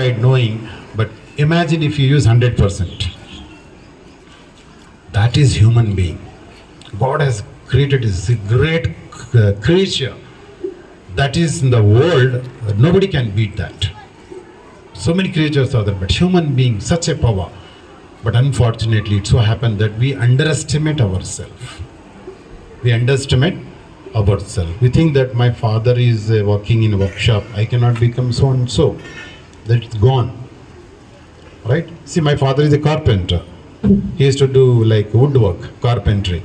qualified knowing, but imagine if you use 100%. That is human being. God has created this great creature that is in the world. Nobody can beat that. So many creatures are there, but human being, such a power. But unfortunately, it so happened that we underestimate ourselves. We underestimate ourselves. We think that my father is working in a workshop, I cannot become so and so. That it's gone. Right? See, my father is a carpenter. He used to do like woodwork, carpentry.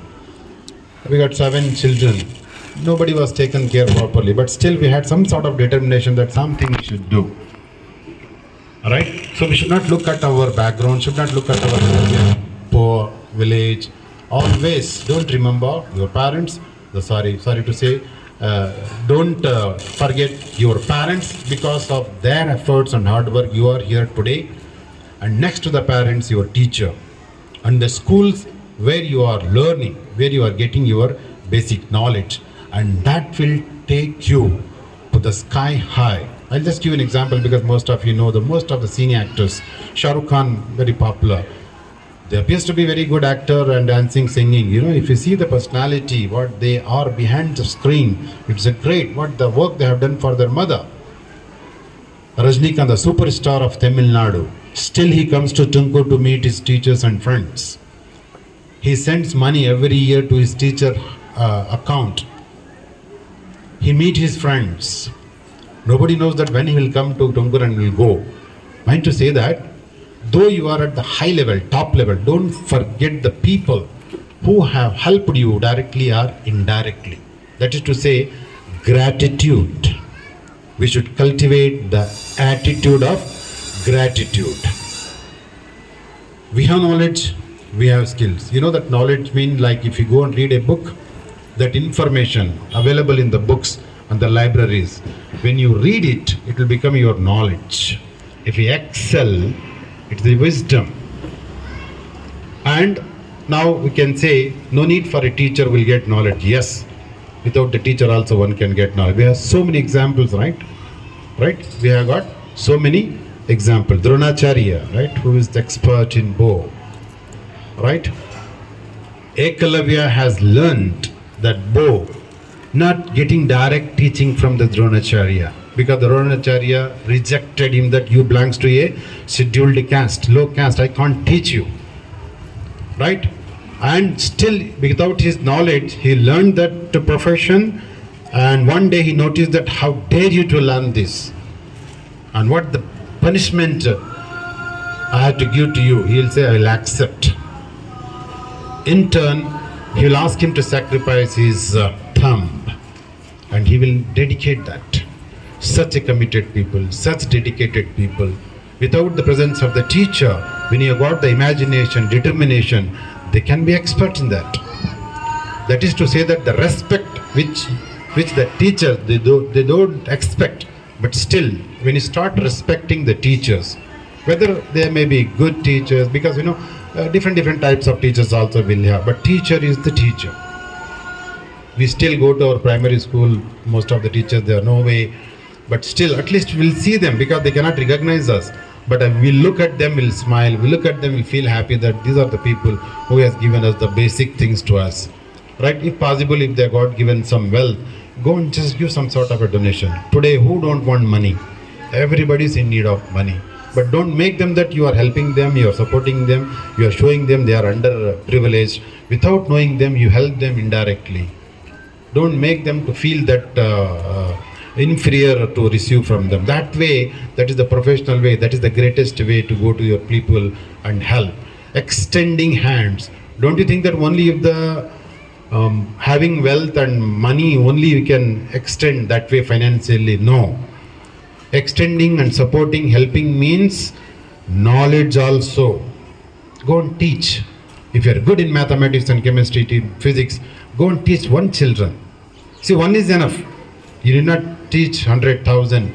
We got 7 children. Nobody was taken care properly, but still we had some sort of determination that something we should do. Alright? So we should not look at our background, should not look at our poor village. Always don't remember your parents. Sorry to say, don't forget your parents. Because of their efforts and hard work, you are here today. And next to the parents, your teacher. And the schools where you are learning, where you are getting your basic knowledge. And that will take you to the sky high. I'll just give an example because most of you know most of the senior actors. Shah Rukh Khan, very popular. They appears to be very good actor and dancing, singing. You know, if you see the personality, what they are behind the screen, it's a great, what the work they have done for their mother. Rajnikant, the superstar of Tamil Nadu, still he comes to Tumkur to meet his teachers and friends. He sends money every year to his teacher account. He meets his friends. Nobody knows that when he will come to Tumkur and will go. Mind to say that, though you are at the high level, top level, don't forget the people who have helped you directly or indirectly. That is to say, gratitude. We should cultivate the attitude of gratitude. We have knowledge, we have skills. You know that knowledge means like if you go and read a book, that information available in the books and the libraries, when you read it, it will become your knowledge. If you excel, it's the wisdom. And now we can say, no need for a teacher will get knowledge. Yes, without the teacher also one can get knowledge. We have so many examples, right? We have got so many examples. Dronacharya, right, who is the expert in bow, right? Ekalavya has learned that bow, not getting direct teaching from the Dronacharya, because the Dronacharya rejected him that you belongs to a scheduled caste, low caste, I can't teach you. Right? And still, without his knowledge, he learned that profession, and one day he noticed that how dare you to learn this? And what the punishment I have to give to you? He will say, I will accept. In turn, he will ask him to sacrifice his thumb, and he will dedicate that. Such a committed people, such dedicated people, without the presence of the teacher, when you have got the imagination, determination, they can be expert in that. That is to say that the respect which the teachers, they don't expect, but still, when you start respecting the teachers, whether they may be good teachers, because different types of teachers also will have, but teacher is the teacher. We still go to our primary school, most of the teachers, they are no way, but still, at least we'll see them because they cannot recognize us. But we look at them, we'll smile, we look at them, we'll feel happy that these are the people who has given us the basic things to us. Right? If possible, if they got given some wealth, go and just give some sort of a donation. Today, who don't want money? Everybody is in need of money. But don't make them that you are helping them, you are supporting them, you are showing them they are underprivileged. Without knowing them, you help them indirectly. Don't make them to feel that inferior to receive from them. That way, that is the professional way, that is the greatest way to go to your people and help. Extending hands. Don't you think that only if the having wealth and money only you can extend that way financially? No. Extending and supporting, helping means knowledge also. Go and teach. If you are good in mathematics and chemistry, physics, go and teach one children. See, one is enough. You did not teach 100,000,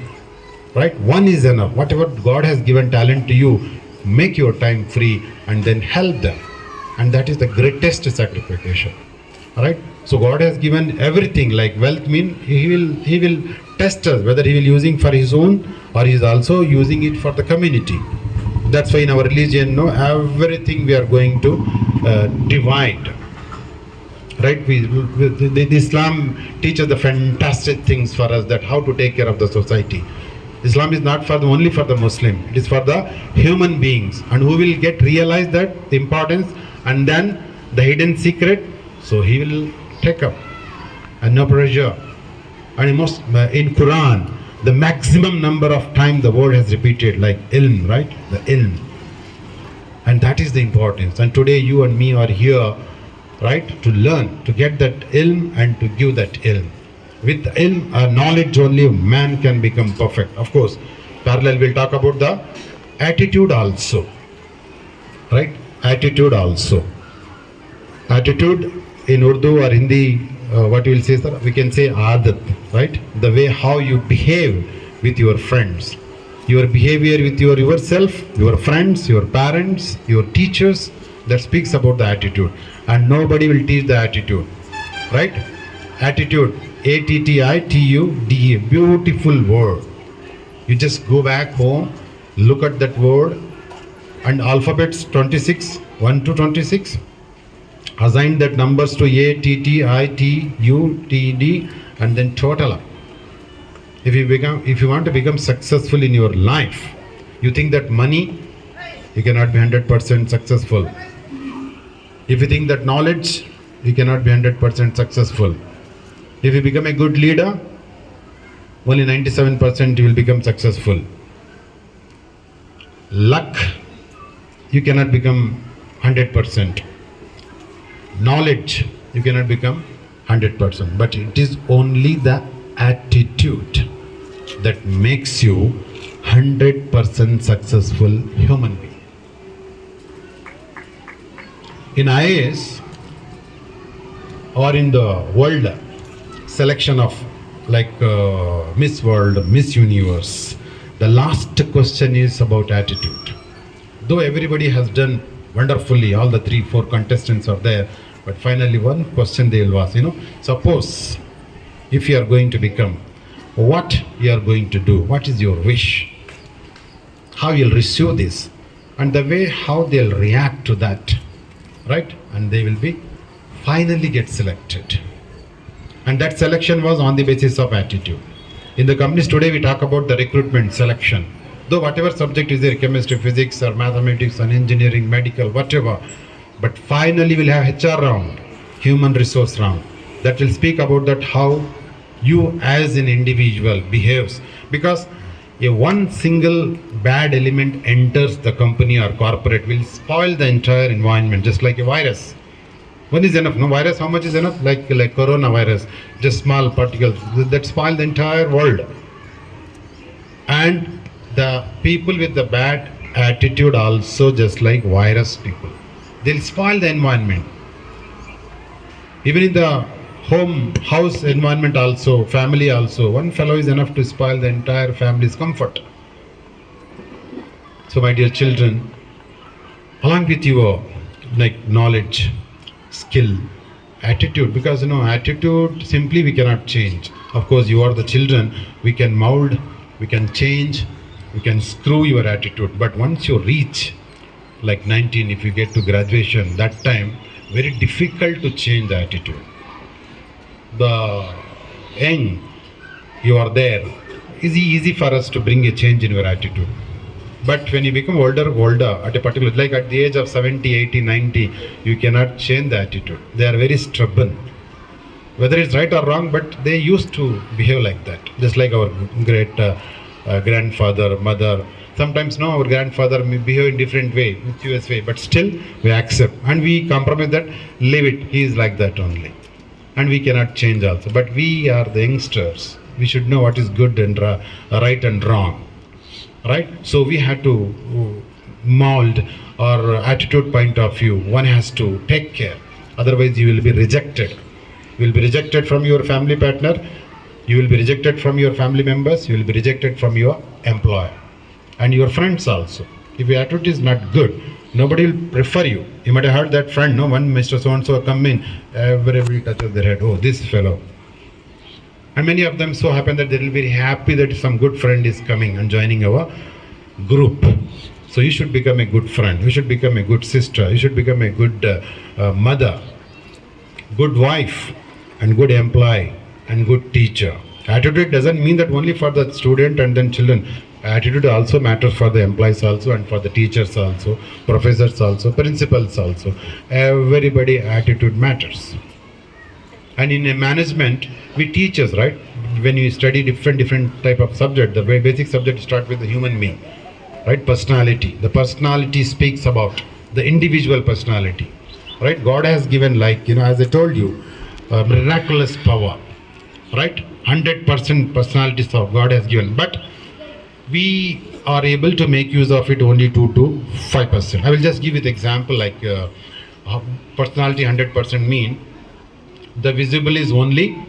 right? One is enough. Whatever God has given talent to you, make your time free and then help them. And that is the greatest sacrifice. All right? So God has given everything. Like wealth mean he will test us whether he will using for his own or he is also using it for the community. That's why in our religion, no, everything we are going to divide. Right? The Islam teaches the fantastic things for us, that how to take care of the society. Islam is not for only for the Muslim; it is for the human beings, and who will get realize that the importance and then the hidden secret. So he will take up, and no pressure. And in Quran, the maximum number of times the word has repeated like ilm, right? The ilm, and that is the importance. And today you and me are here, right, to learn, to get that ilm and to give that ilm. With ilm or knowledge only, man can become perfect. Of course, parallel we'll talk about the attitude also, right? Attitude also. Attitude in Urdu or Hindi, what we will say, sir? We can say adat, right? The way how you behave with your friends, your behavior with yourself, your friends, your parents, your teachers. That speaks about the attitude, and nobody will teach the attitude, right? Attitude, ATTITUDE, beautiful word. You just go back home, look at that word, and alphabets 26, 1 to 26. Assign that numbers to ATTITUDD, and then total up. If you want to become successful in your life, you think that money, you cannot be 100% successful. If you think that knowledge, you cannot be 100% successful. If you become a good leader, only 97% you will become successful. Luck, you cannot become 100%. Knowledge, you cannot become 100%. But it is only the attitude that makes you 100% successful human being. In IAS or in the world selection of like Miss World, Miss Universe, the last question is about attitude. Though everybody has done wonderfully, all the 3-4 contestants are there, but finally one question they will ask, suppose if you are going to become, what you are going to do, what is your wish, how you will receive this, and the way how they will react to that, right? And they will be finally get selected. And that selection was on the basis of attitude. In the companies today, we talk about the recruitment selection. Though whatever subject is there, chemistry, physics, or mathematics, and engineering, medical, whatever, but finally we'll have HR round, human resource round. That will speak about that how you as an individual behaves. Because a one single bad element enters the company or corporate will spoil the entire environment, just like a virus. One is enough. No virus, how much is enough? Like coronavirus, just small particles that spoil the entire world. And the people with the bad attitude also, just like virus people, they'll spoil the environment. Even in the house environment also, family also, one fellow is enough to spoil the entire family's comfort. So my dear children, along with your knowledge, skill, attitude, because attitude simply we cannot change. Of course, you are the children, we can mold, we can change, we can screw your attitude. But once you reach like 19, if you get to graduation, that time very difficult to change the attitude. The young you are there, is easy for us to bring a change in your attitude. But when you become older at a particular, like at the age of 70, 80, 90, you cannot change the attitude. They are very stubborn. Whether it's right or wrong, but they used to behave like that. Just like our great grandfather, mother. Sometimes our grandfather may behave in different way, mischievous way, but still we accept and we compromise that, leave it, he is like that only. And we cannot change also. But we are the youngsters. We should know what is good and right and wrong. Right? So we have to mold our attitude point of view. One has to take care. Otherwise you will be rejected. You will be rejected from your family partner. You will be rejected from your family members. You will be rejected from your employer. And your friends also. If your attitude is not good, Nobody will prefer you. You might have heard that friend, no, one Mr. So-and-so come in, everybody touches their head, oh, this fellow. And many of them so happen that they will be happy that some good friend is coming and joining our group. So you should become a good friend, you should become a good sister, you should become a good mother, good wife, and good employee, and good teacher. Attitude doesn't mean that only for the student and then children. Attitude also matters for the employees also, and for the teachers also, professors also, principals also. Everybody attitude matters. And in a management, we teach us, right? When you study different type of subject, the very basic subject start with the human being, right? Personality. The personality speaks about the individual personality, right? God has given, like, as I told you, miraculous power, right? 100% personalities of God has given, but we are able to make use of it only 2 to 5%. I will just give you the example, like personality 100% mean the visible is only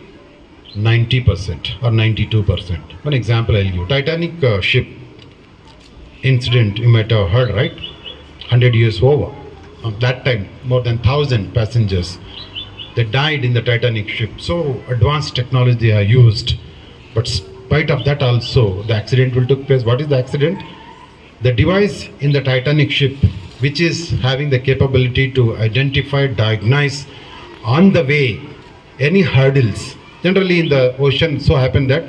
90% or 92%. One example I'll give. Titanic ship incident, you might have heard, right? 100 years over. At that time, more than 1,000 passengers, they died in the Titanic ship. So advanced technology they are used, but spite of that also, the accident will took place. What is the accident? The device in the Titanic ship, which is having the capability to identify, diagnose on the way any hurdles. Generally in the ocean, so happen that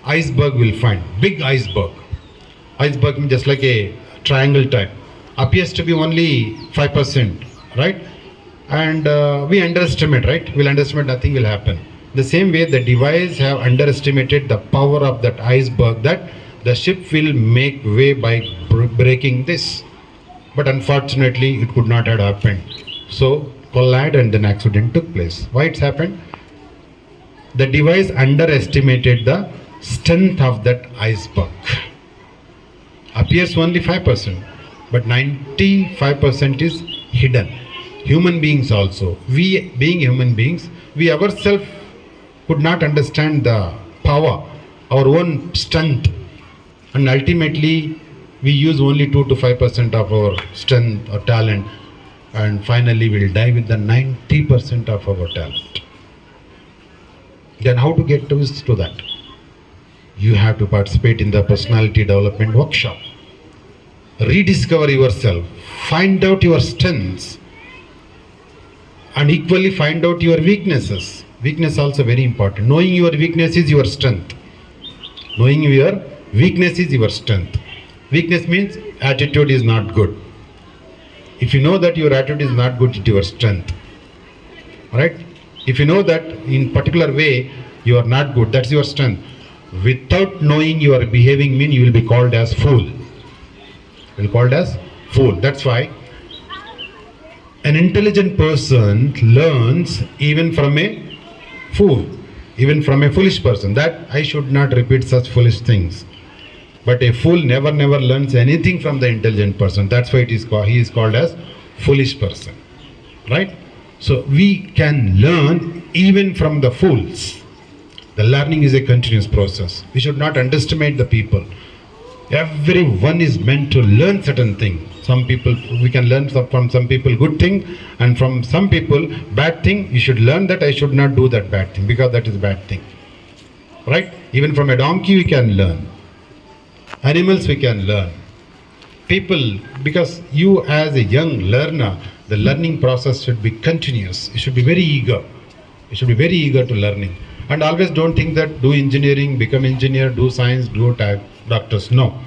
iceberg will find, big iceberg. Iceberg means just like a triangle type. Appears to be only 5%, right? And we underestimate, right? We'll underestimate, nothing will happen. The same way the device have underestimated the power of that iceberg, that the ship will make way by breaking this. But unfortunately, it could not have happened. So collide and then accident took place. Why it's happened? The device underestimated the strength of that iceberg. Appears only 5%, but 95% is hidden. Human beings also, we being human beings, we ourselves could not understand the power, our own strength, and ultimately we use only 2 to 5% of our strength or talent, and finally we'll die with the 90% of our talent. Then how to get used to that? You have to participate in the personality development workshop. Rediscover yourself, find out your strengths, and equally find out your weaknesses. Weakness also very important. Knowing your weakness is your strength. Knowing your weakness is your strength. Weakness means attitude is not good. If you know that your attitude is not good, it's your strength. Right? If you know that in particular way you are not good, that's your strength. Without knowing you are behaving mean, you will be called as fool. You will be called as fool. That's why an intelligent person learns even from a fool, even from a foolish person, that I should not repeat such foolish things. But a fool never learns anything from the intelligent person. That's why he is called as foolish person. Right? So we can learn even from the fools. The learning is a continuous process. We should not underestimate the people. Everyone is meant to learn certain things. Some people, we can learn from some people good thing, and from some people bad thing. You should learn that I should not do that bad thing because that is bad thing. Right? Even from a donkey we can learn. Animals we can learn. People, because you as a young learner, the learning process should be continuous. You should be very eager. You should be very eager to learning. And always don't think that do engineering, become engineer, do science, do doctors. No.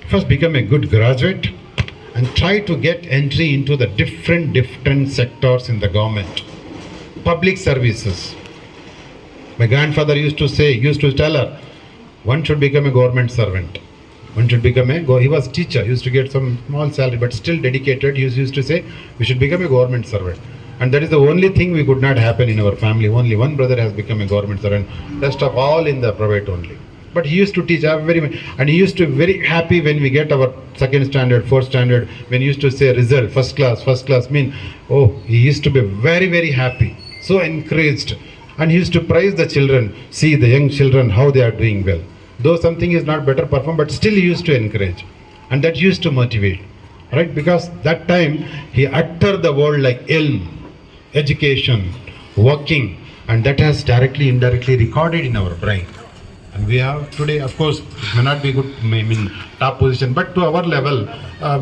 First become a good graduate and try to get entry into the different sectors in the government. Public services. My grandfather used to tell her, one should become a government servant. One should become he was teacher, used to get some small salary, but still dedicated. He used to say, we should become a government servant. And that is the only thing we could not happen in our family. Only one brother has become a government servant. Rest of all in the private only. But he used to teach very much, and he used to be very happy when we get our second standard, fourth standard, when he used to say result, first class mean, oh, he used to be very happy, so encouraged. And he used to praise the children, see the young children, how they are doing well. Though something is not better performed, but still he used to encourage. And that used to motivate. right? Because that time he uttered the word like ilm, education, working, and that has directly, indirectly recorded in our brain. And we have today, of course, it may not be good, I mean, top position, but to our level,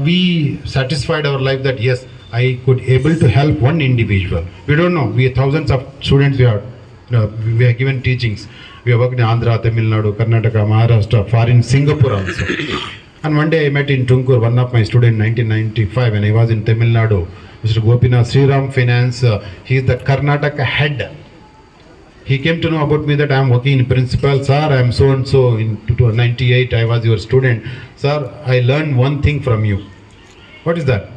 we satisfied our life that yes, I could able to help one individual. We don't know. We have thousands of students. We are given teachings. We have worked in Andhra, Tamil Nadu, Karnataka, Maharashtra, far in Singapore also. And one day I met in Tumkur one of my students in 1995 when I was in Tamil Nadu, Mr. Gopinath Sriram Finance. He is the Karnataka head. He came to know about me that I am working in principal. Sir, I am so and so. In 1998, I was your student. Sir, I learned one thing from you. What is that?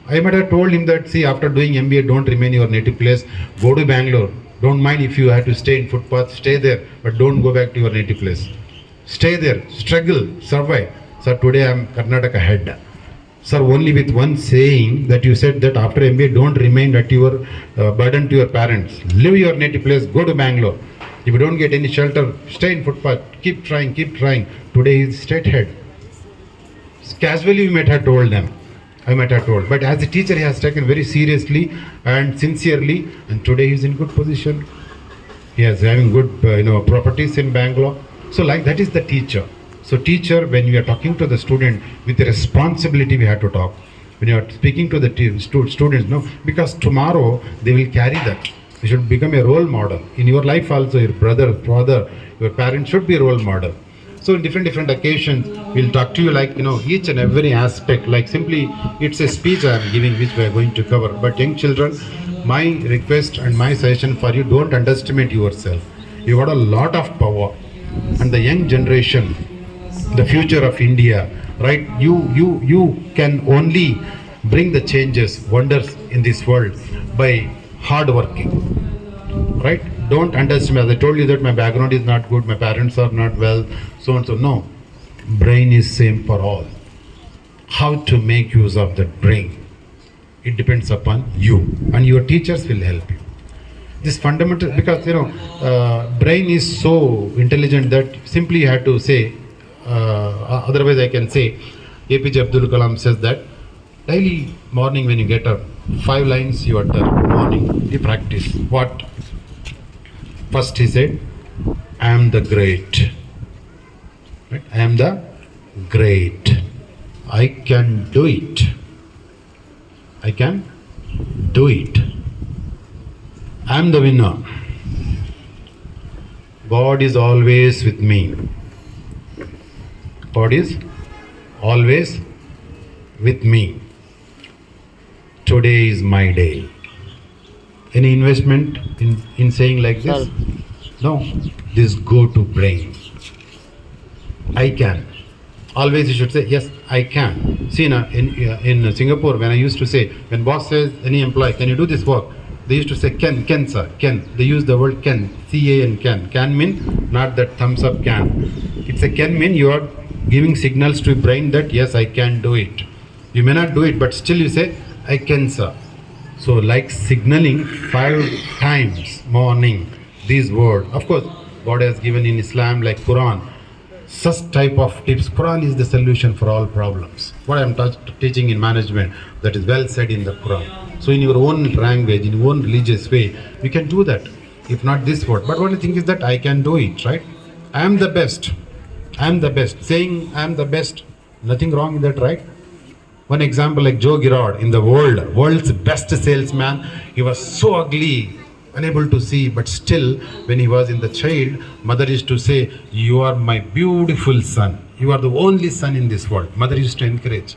I might have told him that, see, after doing MBA, don't remain in your native place. Go to Bangalore. Don't mind if you have to stay in footpath, stay there, but don't go back to your native place. Stay there, struggle, survive. Sir, today I am Karnataka head. Sir, only with one saying that you said that after MBA, don't remain at your burden to your parents. Leave your native place, go to Bangalore. If you don't get any shelter, stay in footpath. Keep trying, keep trying. Today he is state head. Casually, we might have told them. I might have told. But as a teacher, he has taken very seriously and sincerely. And today he is in good position. He is having good, properties in Bangalore. So, like that is the teacher. So, teacher, when we are talking to the student with the responsibility, we have to talk. When you are speaking to the students, no, because tomorrow they will carry that. You should become a role model in your life. Also, your brother, father, your parents should be a role model. So in different occasions, we'll talk to you like, each and every aspect, like simply it's a speech I am giving which we are going to cover. But young children, my request and my suggestion for you, don't underestimate yourself. You got a lot of power. And the young generation, the future of India, right? You can only bring the changes, wonders in this world by hard working, right? Don't underestimate. As I told you that my background is not good, my parents are not well, so and so. No, brain is same for all. How to make use of that brain, it depends upon you, and your teachers will help you. This fundamental, because brain is so intelligent that simply you have to say. Otherwise, I can say, APJ Abdul Kalam says that daily morning when you get up, 5 lines you utter morning, you practice. What? First he said, I am the great. Right? I am the great. I can do it. I can do it. I am the winner. God is always with me. God is always with me. Today is my day. Any investment in saying like this? No. This go to brain. I can. Always you should say, yes, I can. See, in Singapore, when I used to say, when boss says, any employee, can you do this work? They used to say, can sir, can. They use the word can, C-A-N, can. Can mean not that thumbs up can. It's a can mean you are giving signals to your brain that, yes, I can do it. You may not do it, but still you say, I can, sir. So like signaling 5 times morning, these words. Of course, God has given in Islam like Quran, such type of tips. Quran is the solution for all problems. What I am teaching in management, that is well said in the Quran. So in your own language, in your own religious way, you can do that. If not this word. But only thing is that I can do it, right? I am the best. I am the best. Saying I am the best, nothing wrong in that, right? One example like Joe Girard in the world's best salesman. He was so ugly, unable to see, but still when he was in the child, mother used to say, you are my beautiful son. You are the only son in this world. Mother used to encourage.